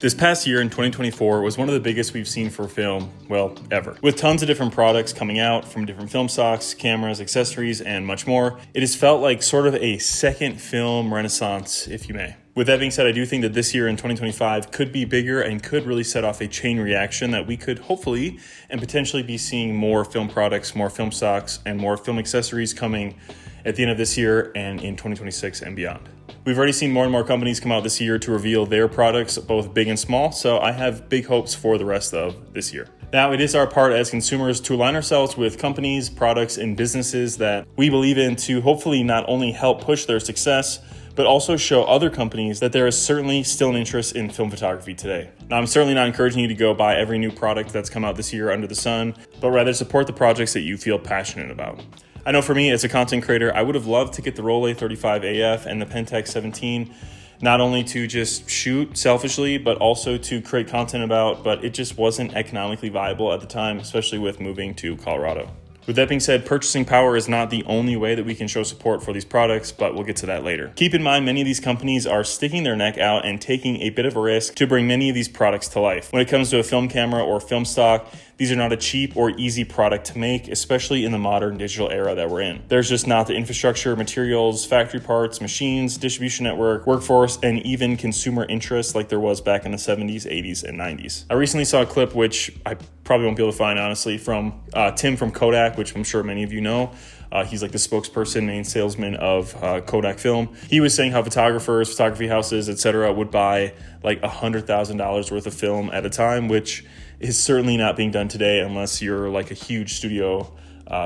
This past year in 2024 was one of the biggest we've seen for film, well, ever. With tons of different products coming out from different film stocks, cameras, accessories, and much more, it has felt like sort of a second film renaissance, if you may. With that being said, I do think that this year in 2025 could be bigger and could really set off a chain reaction that we could hopefully and potentially be seeing more film products, more film stocks, and more film accessories coming at the end of this year and in 2026 and beyond. We've already seen more and more companies come out this year to reveal their products, both big and small, so I have big hopes for the rest of this year. Now, it is our part as consumers to align ourselves with companies, products, and businesses that we believe in to hopefully not only help push their success, but also show other companies that there is certainly still an interest in film photography today. Now, I'm certainly not encouraging you to go buy every new product that's come out this year under the sun, but rather support the projects that you feel passionate about. I know for me, as a content creator, I would have loved to get the Rollei 35 AF and the Pentax 17, not only to just shoot selfishly, but also to create content about, but it just wasn't economically viable at the time, especially with moving to Colorado. With that being said, purchasing power is not the only way that we can show support for these products, but we'll get to that later. Keep in mind, many of these companies are sticking their neck out and taking a bit of a risk to bring many of these products to life. When it comes to a film camera or film stock, these are not a cheap or easy product to make, especially in the modern digital era that we're in. There's just not the infrastructure, materials, factory parts, machines, distribution network, workforce, and even consumer interest like there was back in the 70s, 80s, and 90s. I recently saw a clip, which I probably won't be able to find, honestly, from Tim from Kodak, which I'm sure many of you know. He's like the spokesperson, main salesman of Kodak film. He was saying how photographers, photography houses, etc., would buy like $100,000 worth of film at a time, which is certainly not being done today unless you're like a huge studio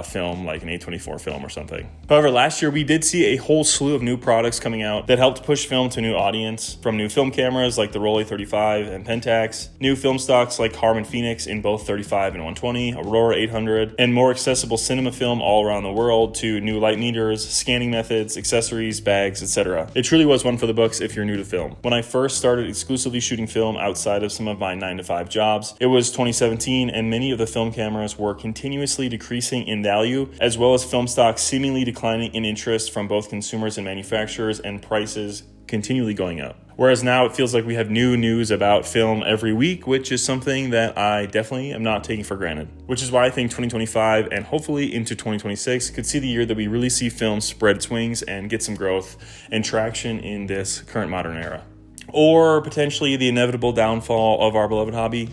film, like an A24 film or something. However, last year we did see a whole slew of new products coming out that helped push film to a new audience, from new film cameras like the Rollei 35 and Pentax, new film stocks like Harmon Phoenix in both 35 and 120, Aurora 800, and more accessible cinema film all around the world, to new light meters, scanning methods, accessories, bags, etc. It truly was one for the books if you're new to film. When I first started exclusively shooting film outside of some of my 9-to-5 jobs, it was 2017, and many of the film cameras were continuously decreasing in value, as well as film stocks seemingly declining in interest from both consumers and manufacturers, and prices continually going up. Whereas now it feels like we have new news about film every week, which is something that I definitely am not taking for granted. Which is why I think 2025 and hopefully into 2026 could see the year that we really see film spread its wings and get some growth and traction in this current modern era. Or potentially the inevitable downfall of our beloved hobby.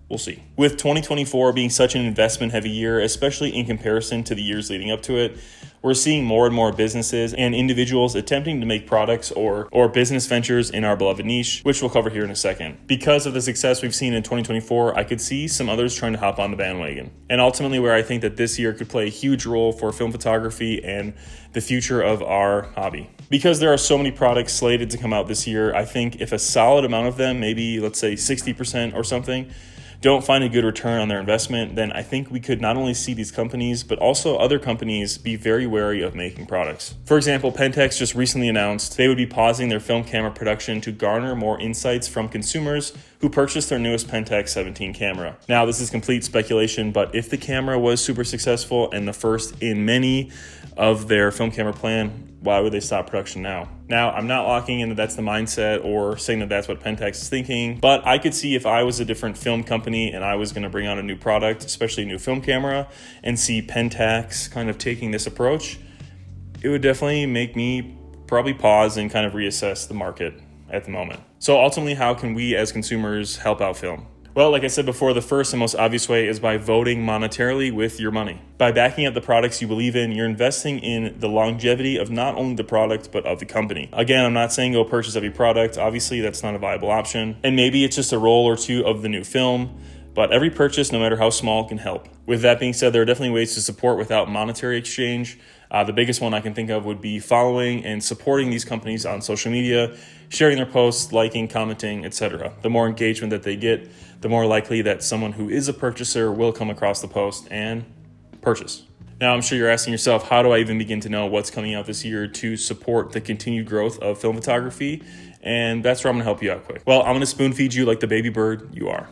We'll see. With 2024 being such an investment-heavy year, especially in comparison to the years leading up to it, we're seeing more and more businesses and individuals attempting to make products or business ventures in our beloved niche, which we'll cover here in a second. Because of the success we've seen in 2024, I could see some others trying to hop on the bandwagon. And ultimately where I think that this year could play a huge role for film photography and the future of our hobby. Because there are so many products slated to come out this year, I think if a solid amount of them, maybe let's say 60% or something, don't find a good return on their investment, then I think we could not only see these companies, but also other companies be very wary of making products. For example, Pentax just recently announced they would be pausing their film camera production to garner more insights from consumers who purchased their newest Pentax 17 camera. Now, this is complete speculation, but if the camera was super successful and the first in many of their film camera plan, why would they stop production now? Now, I'm not locking in that that's the mindset or saying that that's what Pentax is thinking, but I could see if I was a different film company and I was going to bring out a new product, especially a new film camera, and see Pentax kind of taking this approach, it would definitely make me probably pause and kind of reassess the market at the moment. So ultimately, how can we as consumers help out film? Well, like I said before, the first and most obvious way is by voting monetarily with your money. By backing up the products you believe in, you're investing in the longevity of not only the product, but of the company. Again, I'm not saying go purchase every product. Obviously, that's not a viable option. And maybe it's just a roll or two of the new film, but every purchase, no matter how small, can help. With that being said, there are definitely ways to support without monetary exchange. The biggest one I can think of would be following and supporting these companies on social media, sharing their posts, liking, commenting, etc. The more engagement that they get, the more likely that someone who is a purchaser will come across the post and purchase. Now, I'm sure you're asking yourself, how do I even begin to know what's coming out this year to support the continued growth of film photography? And that's where I'm going to help you out quick. Well, I'm going to spoon feed you like the baby bird you are.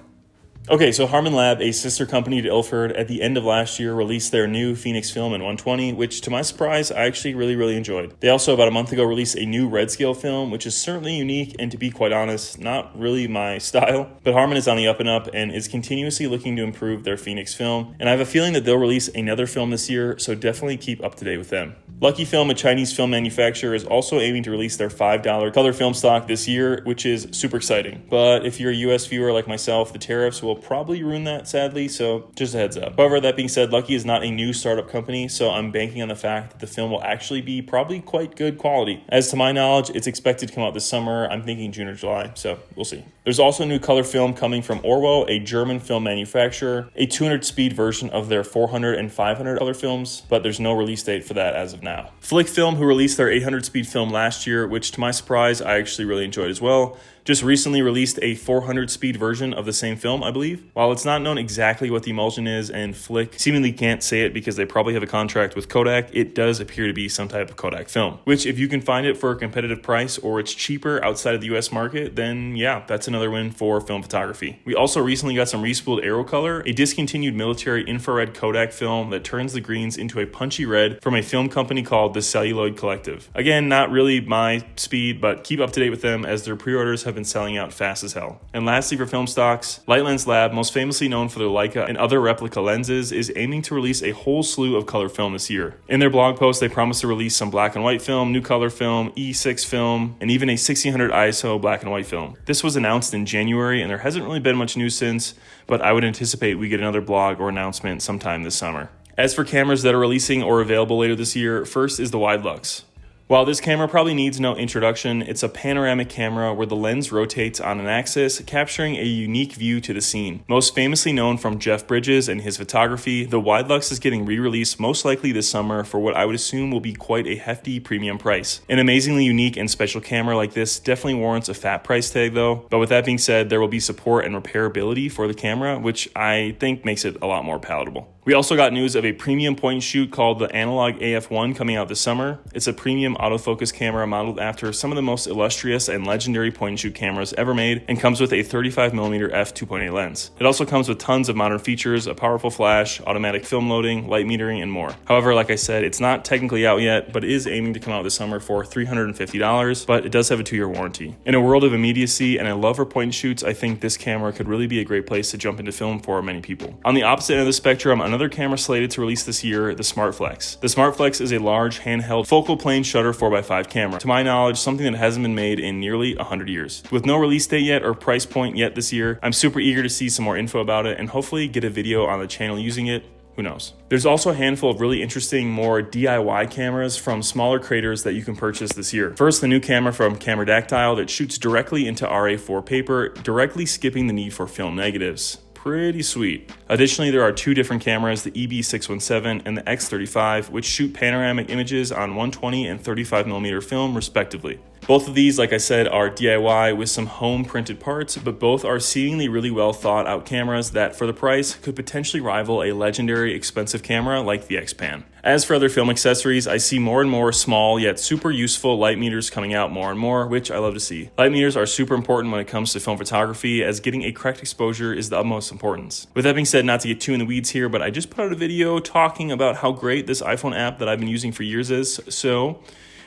Okay, so Harmon Lab, a sister company to Ilford, at the end of last year released their new Fujifilm in 120, which to my surprise, I actually really enjoyed. They also about a month ago released a new red scale film, which is certainly unique and, to be quite honest, not really my style. But Harmon is on the up and up and is continuously looking to improve their Phoenix film, and I have a feeling that they'll release another film this year, so definitely keep up to date with them. Lucky Film, a Chinese film manufacturer, is also aiming to release their $5 color film stock this year, which is super exciting. But if you're a US viewer like myself, the tariffs will probably ruin that, sadly, so just a heads up. However, that being said, Lucky is not a new startup company, so I'm banking on the fact that the film will actually be probably quite good quality. As to my knowledge, it's expected to come out this summer. I'm thinking June or July, so we'll see. There's also a new color film coming from Orwo, a German film manufacturer, a 200 speed version of their 400 and 500 color films, but there's no release date for that as of now. Flickfilm, who released their 800 speed film last year, which to my surprise, I actually really enjoyed as well, just recently released a 400 speed version of the same film, I believe. While it's not known exactly what the emulsion is, and Flick seemingly can't say it because they probably have a contract with Kodak, it does appear to be some type of Kodak film, which if you can find it for a competitive price or it's cheaper outside of the US market, then yeah, that's another win for film photography. We also recently got some respooled Aerocolor, a discontinued military infrared Kodak film that turns the greens into a punchy red from a film company called the Celluloid Collective. Again, not really my speed, but keep up to date with them as their pre-orders have been selling out fast as hell. And lastly, for film stocks, Lightlens Lab, most famously known for their Leica and other replica lenses, is aiming to release a whole slew of color film this year. In their blog post, they promise to release some black and white film, new color film, E6 film, and even a 1600 ISO black and white film. This was announced in January, and there hasn't really been much news since, but I would anticipate we get another blog or announcement sometime this summer. As for cameras that are releasing or available later this year, first is the Wideluxx. While this camera probably needs no introduction, it's a panoramic camera where the lens rotates on an axis, capturing a unique view to the scene. Most famously known from Jeff Bridges and his photography, the Wideluxx is getting re-released most likely this summer for what I would assume will be quite a hefty premium price. An amazingly unique and special camera like this definitely warrants a fat price tag though, but with that being said, there will be support and repairability for the camera, which I think makes it a lot more palatable. We also got news of a premium point and shoot called the Analog AF1 coming out this summer. It's a premium autofocus camera modeled after some of the most illustrious and legendary point and shoot cameras ever made, and comes with a 35mm f2.8 lens. It also comes with tons of modern features, a powerful flash, automatic film loading, light metering, and more. However, like I said, it's not technically out yet, but it is aiming to come out this summer for $350, but it does have a 2-year warranty. In a world of immediacy and a love for point and shoots, I think this camera could really be a great place to jump into film for many people. On the opposite end of the spectrum, another camera slated to release this year, the SmartFlex. The SmartFlex is a large handheld focal plane shutter 4x5 camera. To my knowledge, something that hasn't been made in nearly 100 years. With no release date yet or price point yet this year, I'm super eager to see some more info about it and hopefully get a video on the channel using it. Who knows? There's also a handful of really interesting, more DIY cameras from smaller creators that you can purchase this year. First, the new camera from Cameradactyl that shoots directly into RA4 paper, directly skipping the need for film negatives. Pretty sweet. Additionally, there are 2 different cameras, the EB617 and the X35, which shoot panoramic images on 120 and 35mm film respectively. Both of these, like I said, are DIY with some home printed parts, but both are seemingly really well thought out cameras that for the price could potentially rival a legendary expensive camera like the X-Pan. As for other film accessories, I see more and more small yet super useful light meters coming out more and more, which I love to see. Light meters are super important when it comes to film photography, as getting a correct exposure is the utmost importance. With that being said, not to get too in the weeds here, but I just put out a video talking about how great this iPhone app that I've been using for years is, so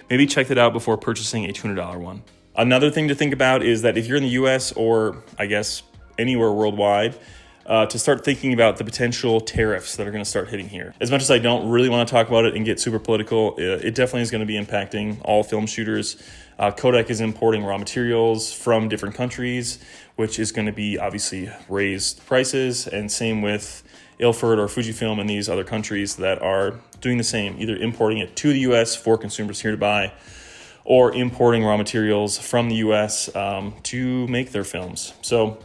maybe check that out before purchasing a $200 one. Another thing to think about is that if you're in the US or I guess anywhere worldwide, to start thinking about the potential tariffs that are going to start hitting here. As much as I don't really want to talk about it and get super political, it definitely is going to be impacting all film shooters. Kodak is importing raw materials from different countries, which is going to be obviously raised prices, and same with Ilford or Fujifilm and these other countries that are doing the same, either importing it to the US for consumers here to buy, or importing raw materials from the US to make their films. So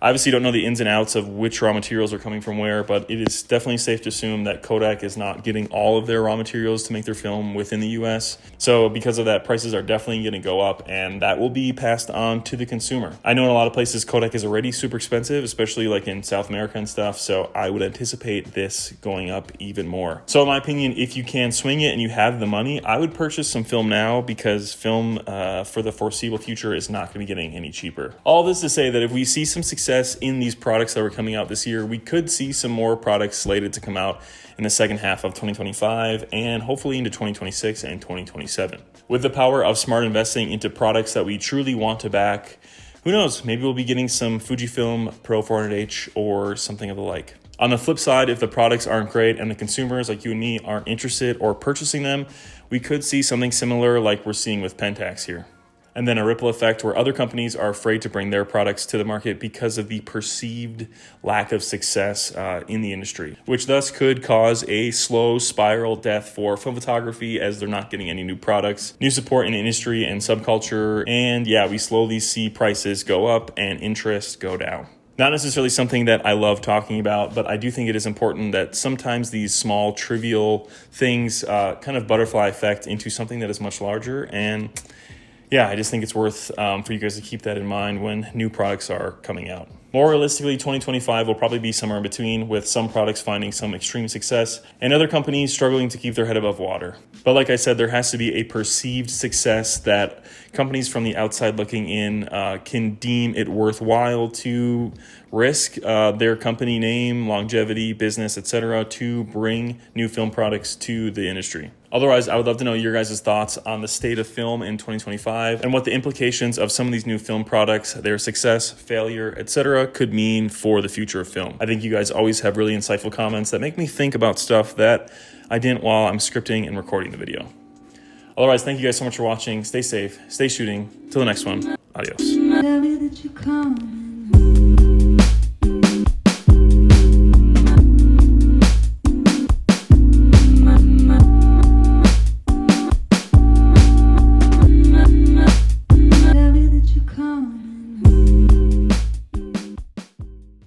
I obviously don't know the ins and outs of which raw materials are coming from where, but it is definitely safe to assume that Kodak is not getting all of their raw materials to make their film within the US. So because of that, prices are definitely going to go up, and that will be passed on to the consumer. I know in a lot of places Kodak is already super expensive, especially like in South America and stuff, so I would anticipate this going up even more. So in my opinion, if you can swing it and you have the money, I would purchase some film now, because film for the foreseeable future is not going to be getting any cheaper. All this to say that if we see some success success in these products that were coming out this year, we could see some more products slated to come out in the second half of 2025 and hopefully into 2026 and 2027. With the power of smart investing into products that we truly want to back, who knows, maybe we'll be getting some Fujifilm Pro 400H or something of the like. On the flip side, if the products aren't great and the consumers like you and me aren't interested or purchasing them, we could see something similar like we're seeing with Pentax here. And then a ripple effect where other companies are afraid to bring their products to the market because of the perceived lack of success in the industry, which thus could cause a slow spiral death for film photography as they're not getting any new products, new support in industry and subculture. And yeah, we slowly see prices go up and interest go down. Not necessarily something that I love talking about, but I do think it is important that sometimes these small, trivial things kind of butterfly effect into something that is much larger. And yeah, I just think it's worth for you guys to keep that in mind when new products are coming out. More realistically, 2025 will probably be somewhere in between, with some products finding some extreme success and other companies struggling to keep their head above water. But like I said, there has to be a perceived success that companies from the outside looking in can deem it worthwhile to risk their company name, longevity, business, etc., to bring new film products to the industry. Otherwise, I would love to know your guys' thoughts on the state of film in 2025 and what the implications of some of these new film products, their success, failure, etc., could mean for the future of film. I think you guys always have really insightful comments that make me think about stuff that I didn't while I'm scripting and recording the video. Otherwise, thank you guys so much for watching. Stay safe, stay shooting. Till the next one, adios.